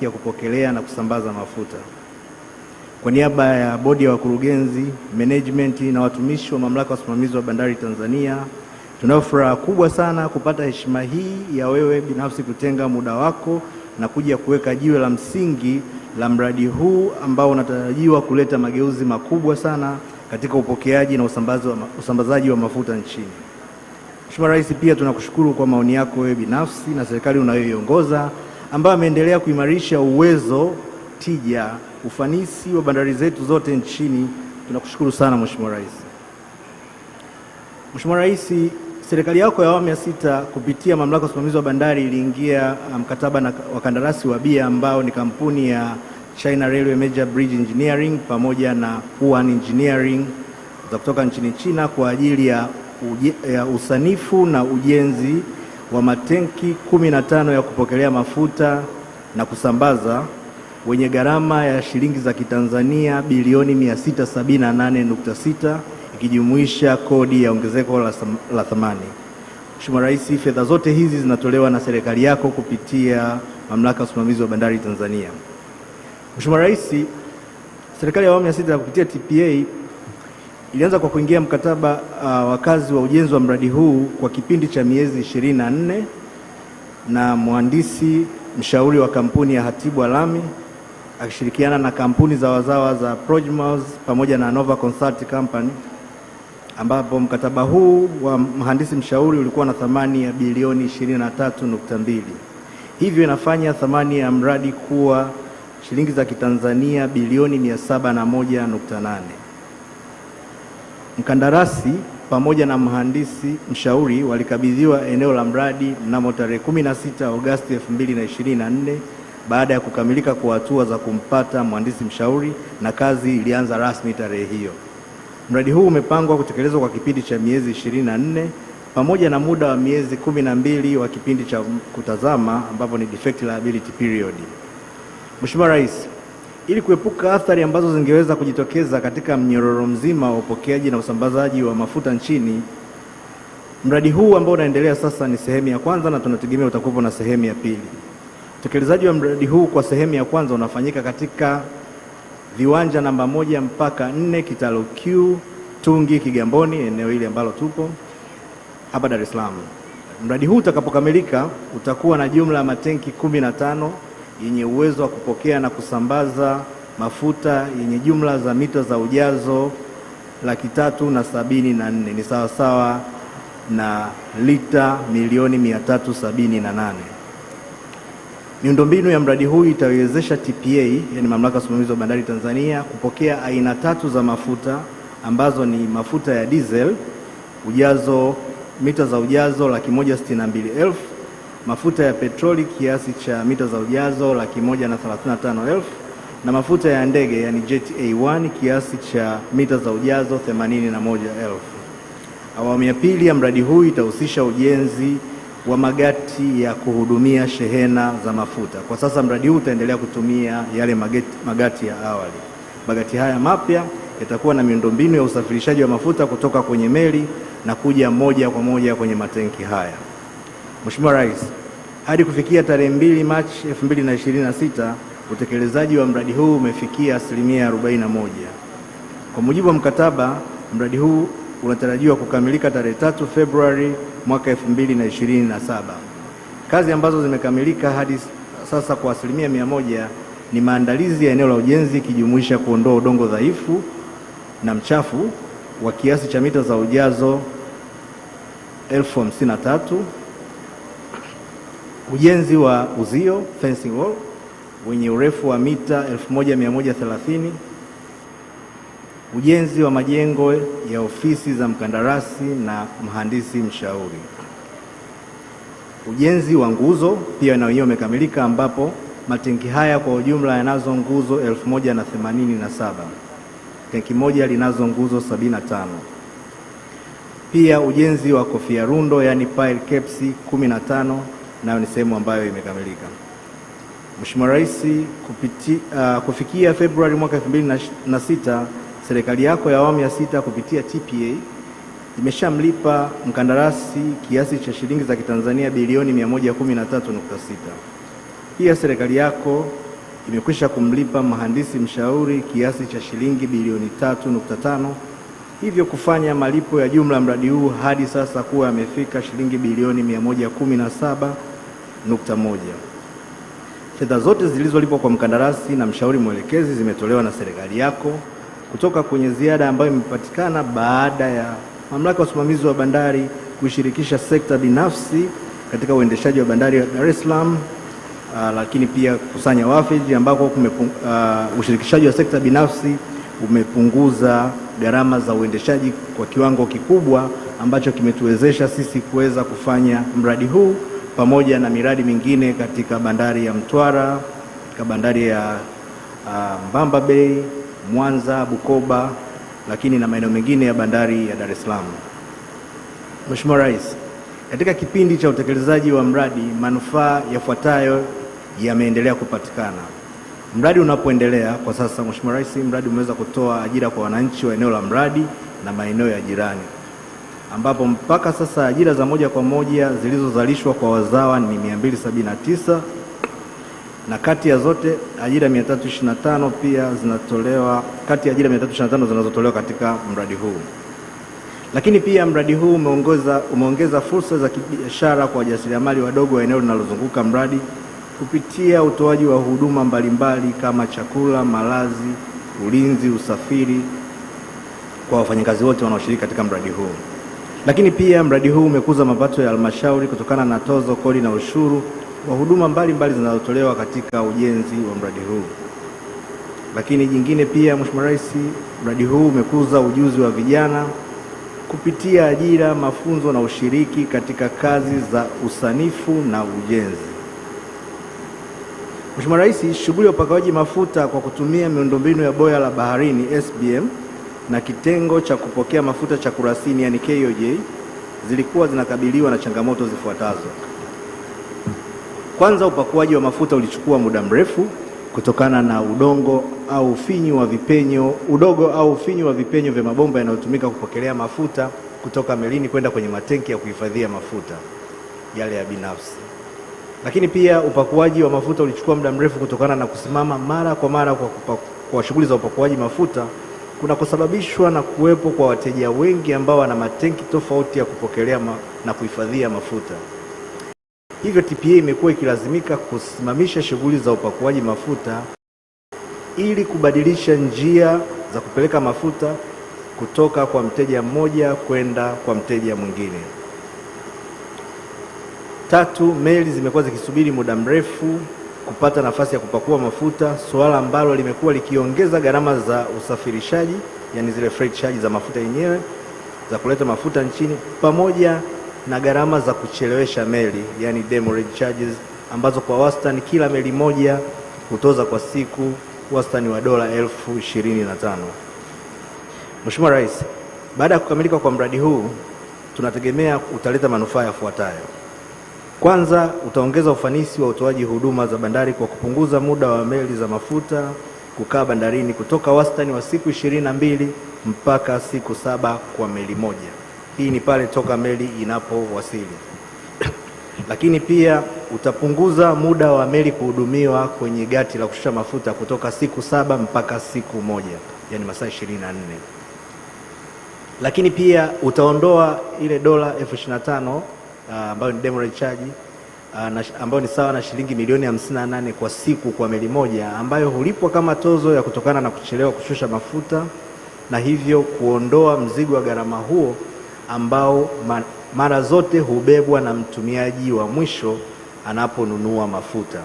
ya kupokelea na kusambaza mafuta. Kwa niaba ya bodi ya wakurugenzi, management na watumishi wa mamlaka ya usimamizi wa bandari Tanzania, tunayo furaha kubwa sana kupata heshima hii ya wewe binafsi kutenga muda wako na kuja kuweka jiwe la msingi la mradi huu ambao unatarajiwa kuleta mageuzi makubwa sana katika upokeaji na usambazaji wa mafuta nchini. Mheshimiwa Rais, pia tunakushukuru kwa maoni yako wewe binafsi na serikali unayoiongoza ambayo ameendelea kuimarisha uwezo, tija, ufanisi wa bandari zetu zote nchini. Tunakushukuru sana Mheshimiwa Rais. Mheshimiwa Rais, serikali yako ya awamu ya 6 kupitia mamlaka ya usimamizi wa bandari iliingia mkataba na wakandarasi wa BIA ambao ni kampuni ya China Railway Major Bridge Engineering pamoja na Huan Engineering za kutoka nchini China kwa ajili ya usanifu na ujenzi wa matenki 15 ya kupokelea mafuta na kusambaza wenye gharama ya shilingi za Kitanzania bilioni 678.6 ikijumuisha kodi ya ongezeko la thamani. Mheshimiwa Rais, fedha zote hizi zinatolewa na serikali yako kupitia mamlaka ya usimamizi wa bandari Tanzania. Mheshimiwa Rais, serikali ya awamu ya 6 kupitia TPA ilianza kwa kuingia mkataba wa kazi wa ujenzi wa mradi huu kwa kipindi cha miezi 24 na mhandisi mshauri wa kampuni ya Hatibu Alami akishirikiana na kampuni za wazawa za Projmos pamoja na Nova Consult Company, ambapo mkataba huu wa mhandisi mshauri ulikuwa na thamani ya bilioni 23.2. Hivyo inafanya thamani ya mradi kuwa shilingi za Kitanzania bilioni 701.8. Mkandarasi pamoja na mhandisi mshauri walikabidhiwa eneo la mradi mnamo tarehe 16 Agosti 2024 baada ya kukamilika kwa hatua za kumpata mhandisi mshauri, na kazi ilianza rasmi tarehe hiyo. Mradi huu umepangwa kutekelezwa kwa kipindi cha miezi 24 pamoja na muda wa miezi 12 wa kipindi cha kutazama ambapo ni defect liability period. Mheshimiwa Rais, ili kuepuka athari ambazo zingeweza kujitokeza katika mnyororo mzima wa upokeaji na usambazaji wa mafuta nchini, mradi huu ambao unaendelea sasa ni sehemu ya kwanza na tunategemea utakuwa na sehemu ya pili. Utekelezaji wa mradi huu kwa sehemu ya kwanza unafanyika katika viwanja namba 1 mpaka 4 Kitalo Q, Tungi, Kigamboni, eneo hili ambalo tupo hapa Dar es Salaam. Mradi huu utakapokamilika utakuwa na jumla ya matenki 15 yenye uwezo wa kupokea na kusambaza mafuta yenye jumla za mita za ujazo 374,000, ni sawasawa na lita milioni 378. Miundombinu ya mradi huu itawezesha TPA, yani mamlaka ya usimamizi wa bandari Tanzania, kupokea aina 3 za mafuta ambazo ni mafuta ya diesel ujazo mita za ujazo 162,000, mafuta ya petroli kiasi cha mita za ujazo 135,000 na mafuta ya ndege yani Jet A1 kiasi cha mita za ujazo 81,000. Awamu ya pili ya mradi huu itahusisha ujenzi wa magati ya kuhudumia shehena za mafuta. Kwa sasa mradi huu utaendelea kutumia yale magati ya awali. Magati haya mapya yatakuwa na miundombinu ya usafirishaji wa mafuta kutoka kwenye meli na kuja moja kwa moja kwenye matenki haya. Mheshimiwa Rais, hadi kufikia tarehe 2 Machi 2026 utekelezaji wa mradi huu umefikia asilimia 41. Kwa mujibu wa mkataba, mradi huu unatarajiwa kukamilika tarehe 3 Februari mwaka 2027. Kazi ambazo zimekamilika hadi sasa kwa asilimia 100 ni maandalizi ya eneo la ujenzi ikijumuisha kuondoa udongo dhaifu na mchafu wa kiasi cha mita za ujazo 53,000, ujenzi wa uzio fencing wall wenye urefu wa mita 1130, ujenzi wa majengo ya ofisi za mkandarasi na mhandisi mshauri. Ujenzi wa nguzo pia na wenyewe umekamilika ambapo matenki haya kwa ujumla yanazo nguzo 1087. Tenki moja linazo nguzo 75. Pia ujenzi wa kofia rundo yani pile caps 15 nayo ni sehemu ambayo imekamilika. Mheshimiwa Rais, kufikia Februari mwaka 2026 serikali yako ya awamu ya 6 kupitia TPA imeshamlipa mkandarasi kiasi cha shilingi za Kitanzania bilioni 113.6. Pia serikali yako imekwisha kumlipa mhandisi mshauri kiasi cha shilingi bilioni 3.5, hivyo kufanya malipo ya jumla mradi huu hadi sasa kuwa yamefika shilingi bilioni 117.1. Fedha zote zilizolipwa kwa mkandarasi na mshauri mwelekezi zimetolewa na serikali yako kutoka kwenye ziada ambayo imepatikana baada ya Mamlaka ya Usimamizi wa Bandari kushirikisha sekta binafsi katika uendeshaji wa bandari ya Dar es Salaam, lakini pia kusanya wafeji ambako ushirikishaji wa sekta binafsi umepunguza gharama za uendeshaji kwa kiwango kikubwa ambacho kimetuwezesha sisi kuweza kufanya mradi huu pamoja na miradi mingine katika bandari ya Mtwara, katika bandari ya Mbamba Bay, Mwanza, Bukoba, lakini na maeneo mengine ya bandari ya Dar es Salaam. Mheshimiwa Rais, katika kipindi cha utekelezaji wa mradi manufaa yafuatayo yameendelea kupatikana. Mradi unapoendelea kwa sasa, Mheshimiwa Rais, mradi umeweza kutoa ajira kwa wananchi wa eneo la mradi na maeneo ya jirani, ambapo mpaka sasa ajira za moja kwa moja zilizozalishwa kwa wazawa ni 279, na kati ya zote ajira 325 pia zinatolewa, kati ya ajira 325 zinazotolewa katika mradi huu. Lakini pia mradi huu umeongeza fursa za kibiashara kwa wajasiriamali wadogo wa eneo linalozunguka mradi kupitia utoaji wa huduma mbalimbali kama chakula, malazi, ulinzi, usafiri kwa wafanyakazi wote wanaoshiriki katika mradi huu. Lakini pia mradi huu umekuza mapato ya halmashauri kutokana na tozo, kodi na ushuru wa huduma mbalimbali zinazotolewa katika ujenzi wa mradi huu. Lakini jingine pia, Mheshimiwa Rais, mradi huu umekuza ujuzi wa vijana kupitia ajira, mafunzo na ushiriki katika kazi za usanifu na ujenzi. Mheshimiwa Rais, shughuli ya upakawaji mafuta kwa kutumia miundombinu ya boya la baharini SBM na kitengo cha kupokea mafuta cha Kurasini yani KOJ zilikuwa zinakabiliwa na changamoto zifuatazo. Kwanza, upakuaji wa mafuta ulichukua muda mrefu kutokana na udogo au ufinyu wa vipenyo vya mabomba yanayotumika kupokelea mafuta kutoka melini kwenda kwenye matenki ya kuhifadhia mafuta yale ya binafsi. Lakini pia upakuaji wa mafuta ulichukua muda mrefu kutokana na kusimama mara kwa mara kwa shughuli za upakuaji mafuta kunakosababishwa na kuwepo kwa wateja wengi ambao wana matenki tofauti ya kupokelea na kuhifadhia mafuta. Hivyo TPA imekuwa ikilazimika kusimamisha shughuli za upakuaji mafuta ili kubadilisha njia za kupeleka mafuta kutoka kwa mteja mmoja kwenda kwa mteja mwingine. Tatu, meli zimekuwa zikisubiri muda mrefu kupata nafasi ya kupakua mafuta, suala ambalo limekuwa likiongeza gharama za usafirishaji, yani zile freight charges za mafuta yenyewe za kuleta mafuta nchini, pamoja na gharama za kuchelewesha meli, yani demurrage charges, ambazo kwa wastani kila meli moja hutoza kwa siku wastani wa dola 25,000. Mheshimiwa Rais, baada ya kukamilika kwa mradi huu tunategemea utaleta manufaa yafuatayo. Kwanza, utaongeza ufanisi wa utoaji huduma za bandari kwa kupunguza muda wa meli za mafuta kukaa bandarini kutoka wastani wa siku 22 mpaka siku 7 kwa meli moja. Hii ni pale toka meli inapowasili. Lakini pia utapunguza muda wa meli kuhudumiwa kwenye gati la kushusha mafuta kutoka siku 7 mpaka siku moja, yani masaa 24. Lakini pia utaondoa ile dola 25,000 ambayo ni demurrage charge ambayo ni sawa na shilingi milioni 58 kwa siku kwa meli moja, ambayo hulipwa kama tozo ya kutokana na kuchelewa kushusha mafuta, na hivyo kuondoa mzigo wa gharama huo ambao mara zote hubebwa na mtumiaji wa mwisho anaponunua mafuta.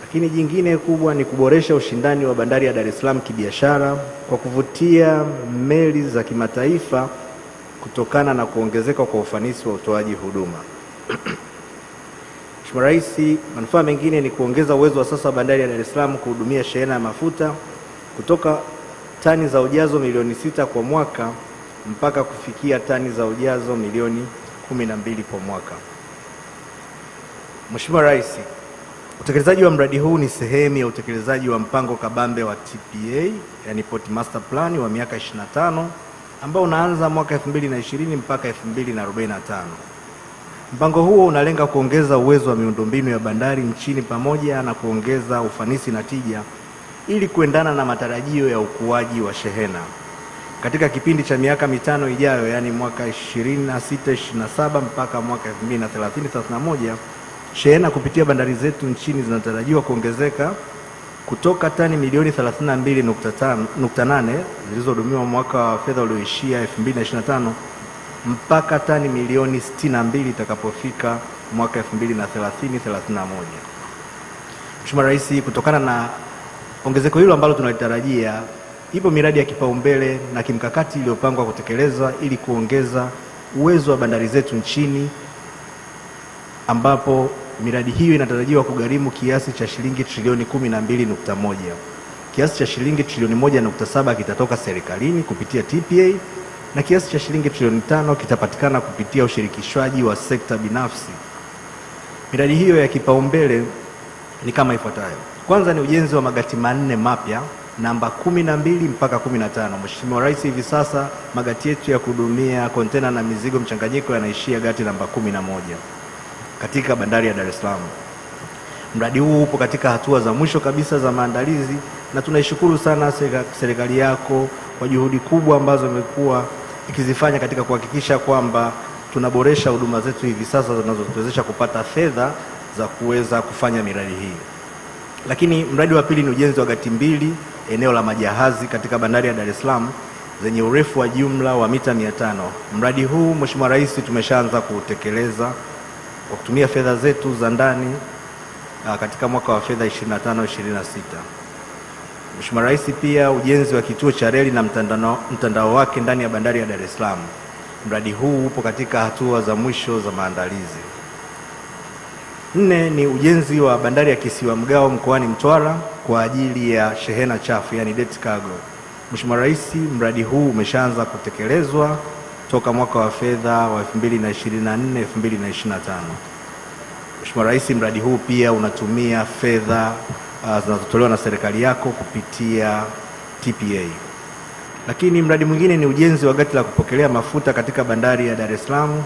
Lakini jingine kubwa ni kuboresha ushindani wa bandari ya Dar es Salaam kibiashara kwa kuvutia meli za kimataifa kutokana na kuongezeka kwa ufanisi wa utoaji huduma. Mheshimiwa Rais, manufaa mengine ni kuongeza uwezo wa sasa wa bandari ya Dar es Salaam kuhudumia shehena ya mafuta kutoka tani za ujazo milioni 6 kwa mwaka mpaka kufikia tani za ujazo milioni 12 kwa mwaka. Mheshimiwa Rais, utekelezaji wa mradi huu ni sehemu ya utekelezaji wa mpango kabambe wa TPA, yani Port Master Plan wa miaka 25 ambao unaanza mwaka 2020 mpaka 2045. Mpango huo unalenga kuongeza uwezo wa miundombinu ya bandari nchini pamoja na kuongeza ufanisi na tija ili kuendana na matarajio ya ukuaji wa shehena. Katika kipindi cha miaka mitano ijayo, yani mwaka 26-27 mpaka mwaka 2030-31, shehena kupitia bandari zetu nchini zinatarajiwa kuongezeka kutoka tani milioni 32.8 zilizohudumiwa mwaka wa fedha ulioishia 2025 mpaka tani milioni 62 itakapofika mwaka 2030-31. Mheshimiwa Rais, kutokana na ongezeko hilo ambalo tunalitarajia, ipo miradi ya kipaumbele na kimkakati iliyopangwa kutekelezwa ili kuongeza uwezo wa bandari zetu nchini, ambapo miradi hiyo inatarajiwa kugharimu kiasi cha shilingi trilioni 12.1. Kiasi cha shilingi trilioni 1.7 kitatoka serikalini kupitia TPA na kiasi cha shilingi trilioni 5 kitapatikana kupitia ushirikishwaji wa sekta binafsi. Miradi hiyo ya kipaumbele ni kama ifuatayo. Kwanza ni ujenzi wa magati manne mapya namba 12 mpaka 15. Mheshimiwa Rais, hivi sasa magati yetu ya kuhudumia kontena na mizigo mchanganyiko yanaishia gati namba 11 katika bandari ya Dar es Salaam. Mradi huu upo katika hatua za mwisho kabisa za maandalizi na tunaishukuru sana serikali yako kwa juhudi kubwa ambazo imekuwa ikizifanya katika kuhakikisha kwamba tunaboresha huduma zetu hivi sasa zinazotuwezesha kupata fedha za kuweza kufanya miradi hii. Lakini mradi wa pili ni ujenzi wa gati mbili eneo la majahazi katika bandari ya Dar es Salaam zenye urefu wa jumla wa mita 500. Mradi huu Mheshimiwa Rais, tumeshaanza kutekeleza kwa kutumia fedha zetu za ndani katika mwaka wa fedha 25-26. Mheshimiwa Rais, pia ujenzi wa kituo cha reli na mtandao wake ndani ya bandari ya Dar es Salaam. Mradi huu upo katika hatua za mwisho za maandalizi. 4 ni ujenzi wa bandari ya Kisiwa Mgao mkoani Mtwara kwa ajili ya shehena chafu, yani dirty cargo. Mheshimiwa Rais, mradi huu umeshaanza kutekelezwa toka mwaka wa fedha wa 2024-2025. Mheshimiwa Rais, mradi huu pia unatumia fedha zinazotolewa na serikali yako kupitia TPA. Lakini mradi mwingine ni ujenzi wa gati la kupokelea mafuta katika bandari ya Dar es Salaam.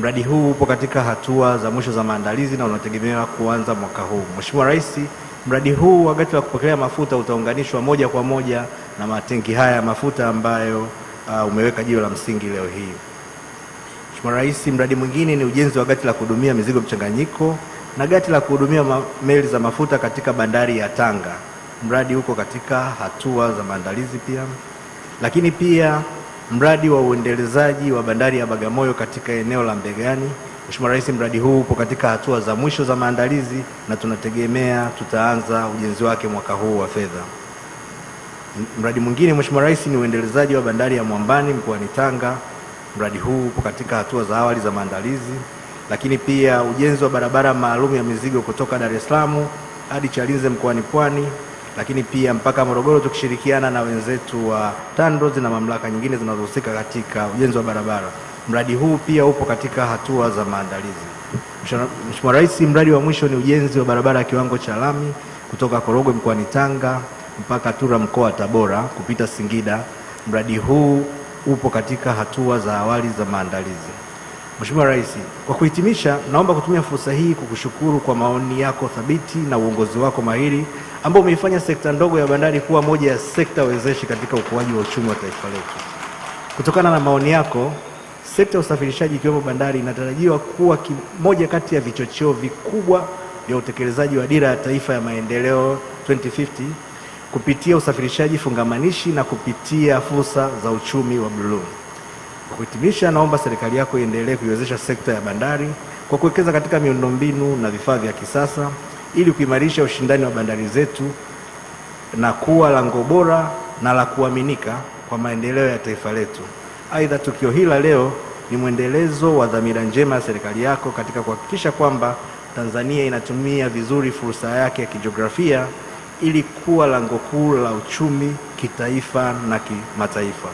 Mradi huu upo katika hatua za mwisho za maandalizi na unategemewa kuanza mwaka huu. Mheshimiwa Rais, mradi huu wa gati la kupokelea mafuta utaunganishwa moja kwa moja na matenki haya ya mafuta ambayo umeweka jiwe la msingi leo hii. Mheshimiwa Rais, mradi mwingine ni ujenzi wa gati la kuhudumia mizigo mchanganyiko na gati la kuhudumia meli za mafuta katika bandari ya Tanga. Mradi uko katika hatua za maandalizi pia. Lakini pia mradi wa uendelezaji wa bandari ya Bagamoyo katika eneo la Mbegani. Mheshimiwa Rais, mradi huu upo katika hatua za mwisho za maandalizi na tunategemea tutaanza ujenzi wake mwaka huu wa fedha. Mradi mwingine Mheshimiwa Rais ni uendelezaji wa bandari ya Mwambani mkoani Tanga. Mradi huu upo katika hatua za awali za maandalizi. Lakini pia ujenzi wa barabara maalum ya mizigo kutoka Dar es Salaam hadi Chalinze mkoani Pwani, lakini pia mpaka Morogoro, tukishirikiana na wenzetu wa TANROADS na mamlaka nyingine zinazohusika katika ujenzi wa barabara. Mradi huu pia upo katika hatua za maandalizi. Mheshimiwa Rais, mradi wa mwisho ni ujenzi wa barabara ya kiwango cha lami kutoka Korogwe mkoani Tanga mpaka Tura mkoa wa Tabora kupita Singida. Mradi huu upo katika hatua za awali za maandalizi. Mheshimiwa Rais, kwa kuhitimisha, naomba kutumia fursa hii kukushukuru kwa maoni yako thabiti na uongozi wako mahiri ambao umeifanya sekta ndogo ya bandari kuwa moja ya sekta wezeshi katika ukuaji wa uchumi wa taifa letu. Kutokana na maoni yako, sekta ya usafirishaji ikiwemo bandari inatarajiwa kuwa moja kati ya vichocheo vikubwa vya utekelezaji wa Dira ya Taifa ya Maendeleo 2050 kupitia usafirishaji fungamanishi na kupitia fursa za uchumi wa buluu. Kwa kuhitimisha, naomba serikali yako iendelee kuiwezesha sekta ya bandari kwa kuwekeza katika miundombinu na vifaa vya kisasa ili kuimarisha ushindani wa bandari zetu na kuwa lango bora na la kuaminika kwa maendeleo ya taifa letu. Aidha, tukio hili la leo ni mwendelezo wa dhamira njema ya serikali yako katika kuhakikisha kwamba Tanzania inatumia vizuri fursa yake ya kijiografia ili kuwa lango kuu la uchumi kitaifa na kimataifa.